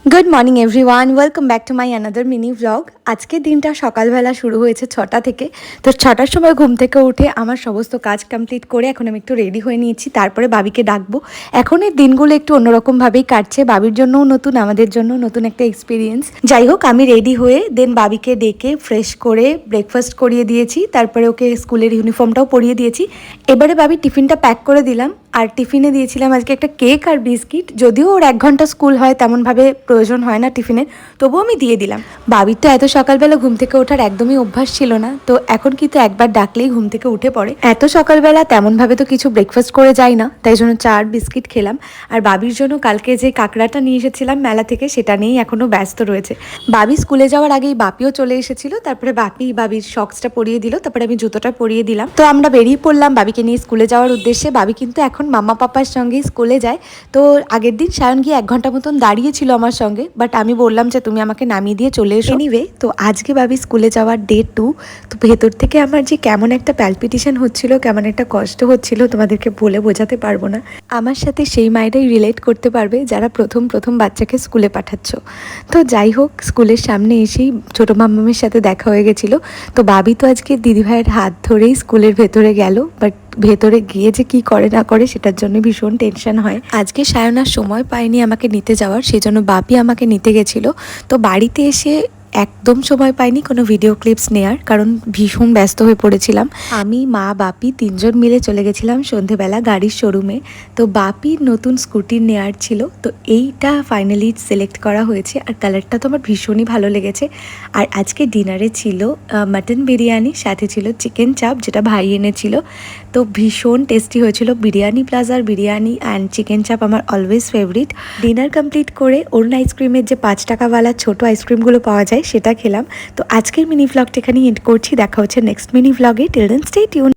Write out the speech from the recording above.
Good morning everyone, welcome back to my another mini vlog. আজকের দিনটা সকালবেলা শুরু হয়েছে 6টা থেকে। তো 6টার সময় ঘুম থেকে উঠে আমার সমস্ত কাজ কমপ্লিট করে এখন আমি একটু রেডি হয়ে নিয়েছি, তারপরে বাবিকে ডাকবো। এখন এই দিনগুলো একটু অন্যরকমভাবেই কাটছে, বাবির জন্যও নতুন, আমাদের জন্য নতুন একটা এক্সপিরিয়েন্স। যাই হোক, আমি রেডি হয়ে দেন বাবিকে ডেকে ফ্রেশ করে ব্রেকফাস্ট করিয়ে দিয়েছি, তারপরে ওকে স্কুলের ইউনিফর্মটাও পরিয়ে দিয়েছি। এবারে বাবির টিফিনটা প্যাক করে দিলাম, আর টিফিনে দিয়েছিলাম আজকে একটা কেক আর বিস্কিট। যদিও ওর 1 ঘন্টা স্কুল হয়, তেমনভাবে প্রয়োজন হয় না টিফিনের, তবুও আমি দিয়ে দিলাম। বাবির তো এত সকালবেলা ঘুম থেকে ওঠার একদমই অভ্যাস ছিল না, তো এখন কিন্তু একবার ডাকলেই ঘুম থেকে উঠে পড়ে। এত সকালবেলা তেমনভাবে তো কিছু ব্রেকফাস্ট করে যাই না, তাই জন্য চা আর বিস্কিট খেলাম। আর বাবির জন্য কালকে যে কাঁকড়াটা নিয়ে এসেছিলাম মেলা থেকে, সেটা নিয়েই এখনও ব্যস্ত রয়েছে। বাবি স্কুলে যাওয়ার আগেই বাপিও চলে এসেছিল, তারপরে বাবির সক্সটা পরিয়ে দিল, তারপরে আমি জুতোটা পরিয়ে দিলাম। তো আমরা বেরিয়ে পড়লাম বাবিকে নিয়ে স্কুলে যাওয়ার উদ্দেশ্যে। বাবি কিন্তু এখন মামা পাপার সঙ্গেই স্কুলে যায়। তো আগের দিন সায়ন গিয়ে 1 ঘন্টা মতন দাঁড়িয়েছিল আমার সঙ্গে, বাট আমি বললাম যে তুমি আমাকে নামিয়ে দিয়ে চলে এসো। এনিওয়ে, তো আজকে বাবি স্কুলে যাওয়ার ডে 2। তো ভেতর থেকে আমার যে কেমন একটা প্যালপিটেশন হচ্ছিল, কেমন একটা কষ্ট হচ্ছিল, তোমাদেরকে বলে বোঝাতে পারবো না। আমার সাথে সেই মায়েরাই রিলেট করতে পারবে যারা প্রথম প্রথম বাচ্চাকে স্কুলে পাঠাচ্ছ। তো যাই হোক, স্কুলের সামনে এসেই ছোটো মাম্মামের সাথে দেখা হয়ে গেছিলো। তো বাবি তো আজকে দিদিভাইয়ের হাত ধরেই স্কুলের ভেতরে গেল, বাট ভেতরে গিয়ে যে কি করে না করে সেটার জন্য ভীষণ টেনশন হয়। আজকে সায়নার সময় পায়নি আমাকে নিতে যাওয়ার, সেই জন্য বাপি আমাকে নিতে গেছিলো। তো বাড়িতে এসে একদম সময় পাইনি কোনো ভিডিও ক্লিপস নেয়ার, কারণ ভীষণ ব্যস্ত হয়ে পড়েছিলাম। আমি, মা, বাপি 3জন মিলে চলে গেছিলাম সন্ধেবেলা গাড়ির শোরুমে। তো বাপির নতুন স্কুটি নেয়ার ছিল, তো এইটা ফাইনালি সিলেক্ট করা হয়েছে, আর কালারটা তো আমার ভীষণই ভালো লেগেছে। আর আজকে ডিনারে ছিল মাটন বিরিয়ানি, সাথে ছিল চিকেন চাপ, যেটা ভাই এনেছিল। তো ভীষণ টেস্টি হয়েছিল। বিরিয়ানি প্লাজার বিরিয়ানি অ্যান্ড চিকেন চাপ আমার অলওয়েজ ফেভারিট। ডিনার কমপ্লিট করে অরুণ আইসক্রিমের যে 5 টাকাওয়ালা ছোটো আইসক্রিমগুলো পাওয়া যায় সেটা খেলাম। তো আজকের মিনি ভ্লগটা এখানেই এন্ড করছি। দেখা হচ্ছে নেক্সট মিনি ভ্লগে। Till then stay tune.